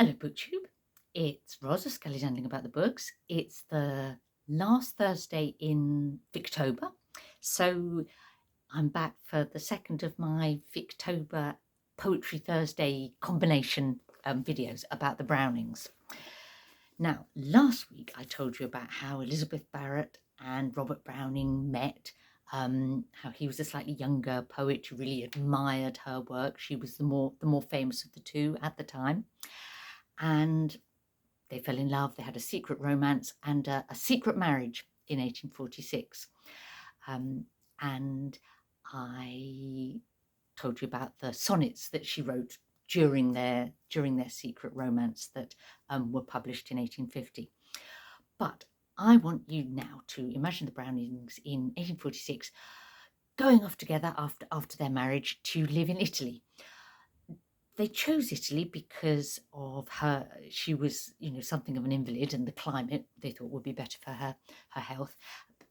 Hello, BookTube. It's Rosa Skelly about the books. It's the last Thursday in Victober, so I'm back for the second of my Victober Poetry Thursday combination videos about the Brownings. Now, last week I told you about how Elizabeth Barrett and Robert Browning met, how he was a slightly younger poet who really admired her work. She was the more famous of the two at the time. And they fell in love. They had a secret romance and a secret marriage in 1846. And I told you about the sonnets that she wrote during their secret romance that were published in 1850. But I want you now to imagine the Brownings in 1846 going off together after their marriage to live in Italy. They chose Italy because of her. She was, something of an invalid, and the climate they thought would be better for her health.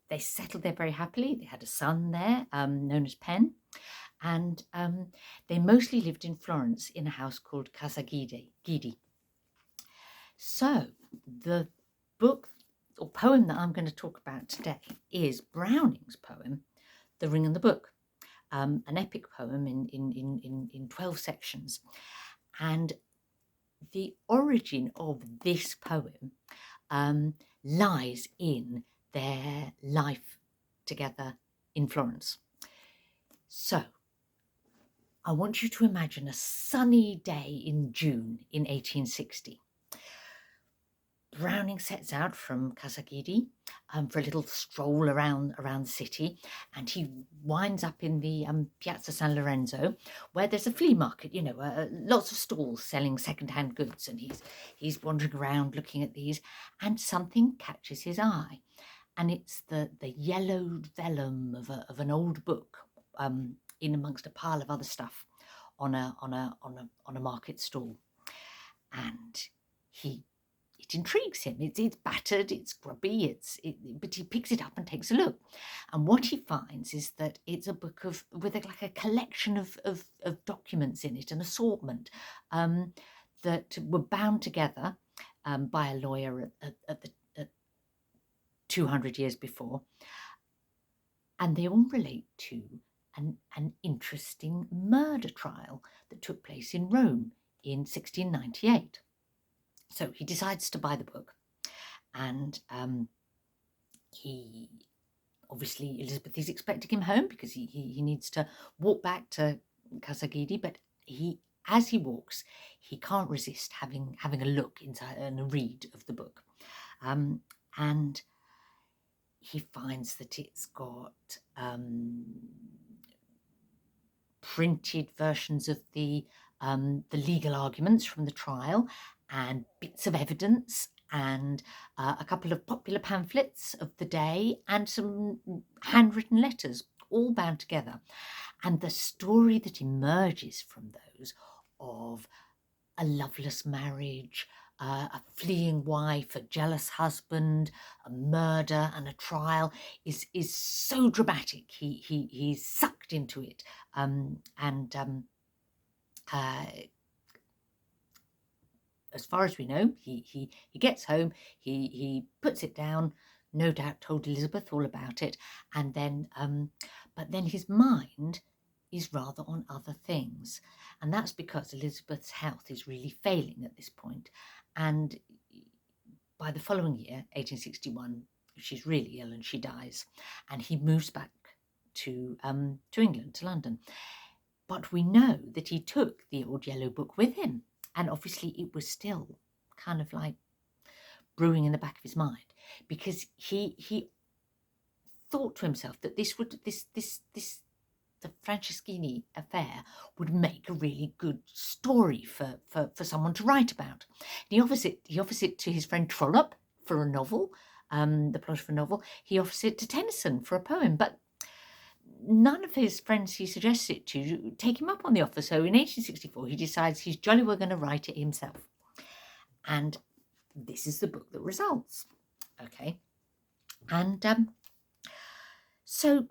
They settled there very happily. They had a son there, known as Pen, and they mostly lived in Florence in a house called Casa Guidi. So the book or poem that I'm going to talk about today is Browning's poem, The Ring and the Book. An epic poem in 12 sections. And the origin of this poem lies in their life together in Florence. So I want you to imagine a sunny day in June in 1860. Browning sets out from Casa Guidi for a little stroll around the city, and he winds up in the Piazza San Lorenzo, where there's a flea market, lots of stalls selling second-hand goods, and he's wandering around looking at these, and something catches his eye, and it's the yellowed vellum of an old book in amongst a pile of other stuff on a market stall, and it intrigues him. It's battered, it's grubby, but he picks it up and takes a look. And what he finds is that it's a book with a collection of documents in it, an assortment that were bound together by a lawyer at 200 years before. And they all relate to an interesting murder trial that took place in Rome in 1698. So he decides to buy the book, and he obviously, Elizabeth is expecting him home because he needs to walk back to Casa Guidi, but as he walks, he can't resist having a look inside and a read of the book, and he finds that it's got printed versions of the legal arguments from the trial, and bits of evidence, and a couple of popular pamphlets of the day, and some handwritten letters, all bound together. And the story that emerges from those of a loveless marriage, a fleeing wife, a jealous husband, a murder, and a trial is so dramatic. He's sucked into it, as far as we know, he gets home, he puts it down, no doubt told Elizabeth all about it, and then but then his mind is rather on other things, and that's because Elizabeth's health is really failing at this point, and by the following year, 1861, she's really ill and she dies, and he moves back to England, to London. But we know that he took the old yellow book with him, and obviously it was still kind of like brewing in the back of his mind, because he thought to himself that the Franceschini affair would make a really good story for someone to write about. And he offers it to his friend Trollope for a novel, the plot of a novel. He offers it to Tennyson for a poem, but none of his friends he suggests it to take him up on the offer. So in 1864, he decides he's jolly well going to write it himself. And this is the book that results. Okay. And so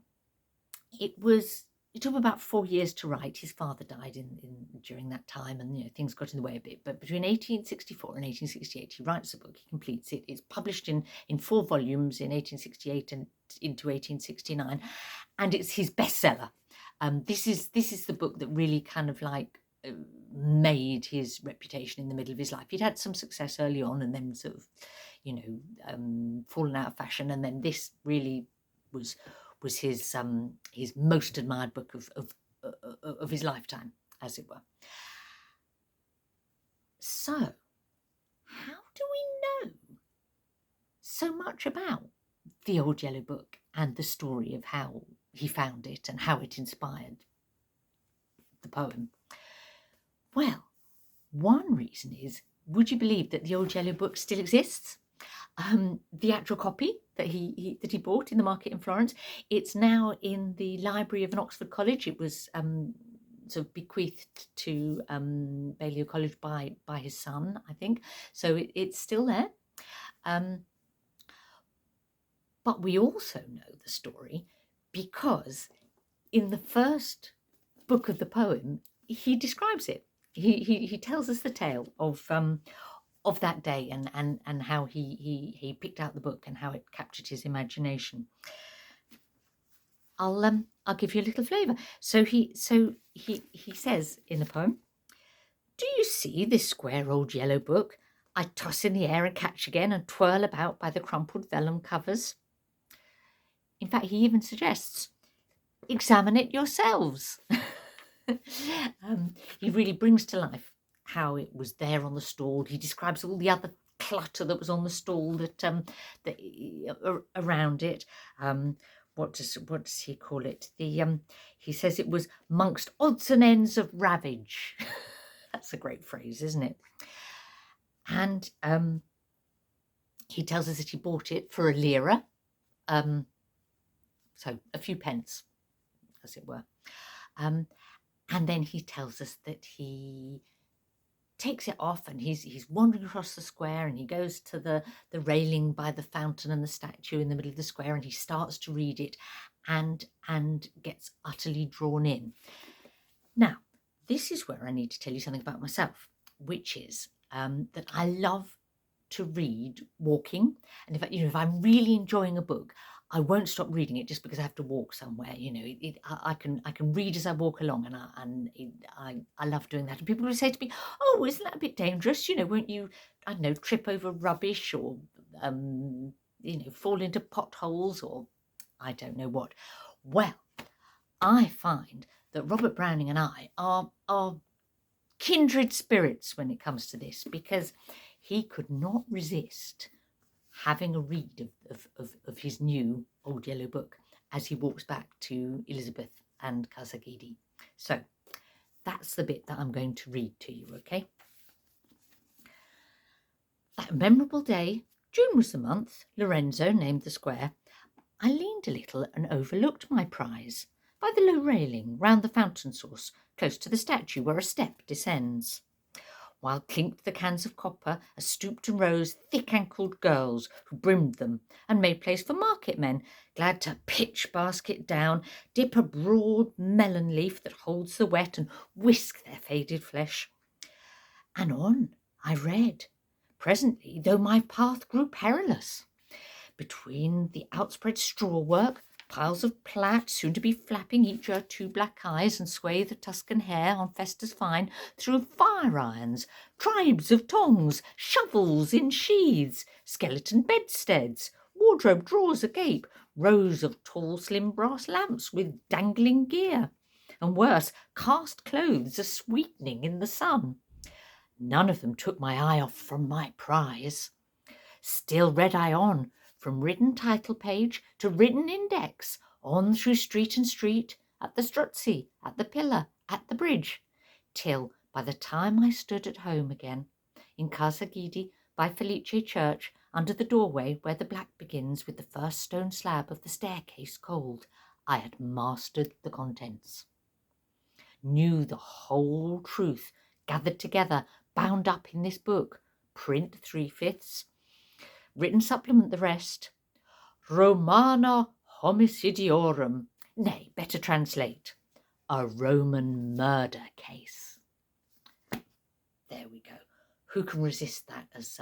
it was it took him about 4 years to write. His father died during that time, and things got in the way a bit. But between 1864 and 1868, he writes a book. He completes it. It's published in 4 volumes in 1868 and into 1869, and it's his bestseller. This is the book that really kind of like made his reputation in the middle of his life. He'd had some success early on, and then sort of, fallen out of fashion, and then this really was his most admired book of his lifetime, as it were. So, how do we know so much about the Old Yellow Book and the story of how he found it and how it inspired the poem? Well, one reason is, would you believe that the Old Yellow Book still exists? The actual copy that he bought in the market in Florence, it's now in the library of an Oxford college. It was sort of bequeathed to Balliol College by his son, I think. So it's still there. But we also know the story because in the first book of the poem, he describes it. He tells us the tale of that day and how he picked out the book and how it captured his imagination. I'll give you a little flavour. So he says in the poem, "Do you see this square old yellow book I toss in the air and catch again and twirl about by the crumpled vellum covers?" In fact, he even suggests, examine it yourselves. He really brings to life how it was there on the stall. He describes all the other clutter that was on the stall that around it. What does he call it? He says it was "'mongst odds and ends of ravage." That's a great phrase, isn't it? And he tells us that he bought it for a lira, so a few pence, as it were. And then he tells us that he takes it off and he's wandering across the square, and he goes to the railing by the fountain and the statue in the middle of the square, and he starts to read it and gets utterly drawn in. Now, this is where I need to tell you something about myself, which is that I love to read walking. And if I'm really enjoying a book, I won't stop reading it just because I have to walk somewhere. I can read as I walk along, and I love doing that. And people will say to me, "Oh, isn't that a bit dangerous? Won't you, I don't know, trip over rubbish or fall into potholes or I don't know what?" Well, I find that Robert Browning and I are kindred spirits when it comes to this, because he could not resist having a read of his new Old Yellow Book as he walks back to Elizabeth and Casa Guidi. So that's the bit that I'm going to read to you, okay? "That memorable day, June was the month, Lorenzo named the square, I leaned a little and overlooked my prize by the low railing round the fountain source, close to the statue where a step descends. While clinked the cans of copper, as stooped and rose thick-ankled girls who brimmed them and made place for market men, glad to pitch basket down, dip a broad melon leaf that holds the wet, and whisk their faded flesh. And on I read. Presently, though my path grew perilous, between the outspread straw work, piles of plait, soon to be flapping each her 2 black eyes, and swathe of Tuscan hair on festas fine, through fire irons, tribes of tongs, shovels in sheaths, skeleton bedsteads, wardrobe drawers agape, rows of tall slim brass lamps with dangling gear, and worse, cast clothes a-sweetening in the sun. None of them took my eye off from my prize. Still read I on, from written title page to written index, on through street and street, at the Strozzi, at the Pillar, at the bridge, till by the time I stood at home again, in Casa Guidi, by Felice Church, under the doorway where the black begins with the first stone slab of the staircase cold, I had mastered the contents, knew the whole truth, gathered together, bound up in this book, print 3/5, written supplement the rest, Romana homicidiorum, nay, better translate, a Roman murder case. There we go. Who can resist that as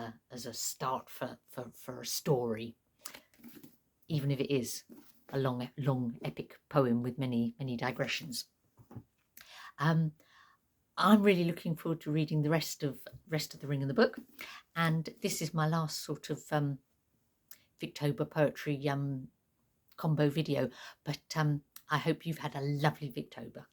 a start for a story, even if it is a long epic poem with many digressions. I'm really looking forward to reading the rest of the Ring in the Book, and this is my last sort of Victober poetry combo video. But I hope you've had a lovely Victober.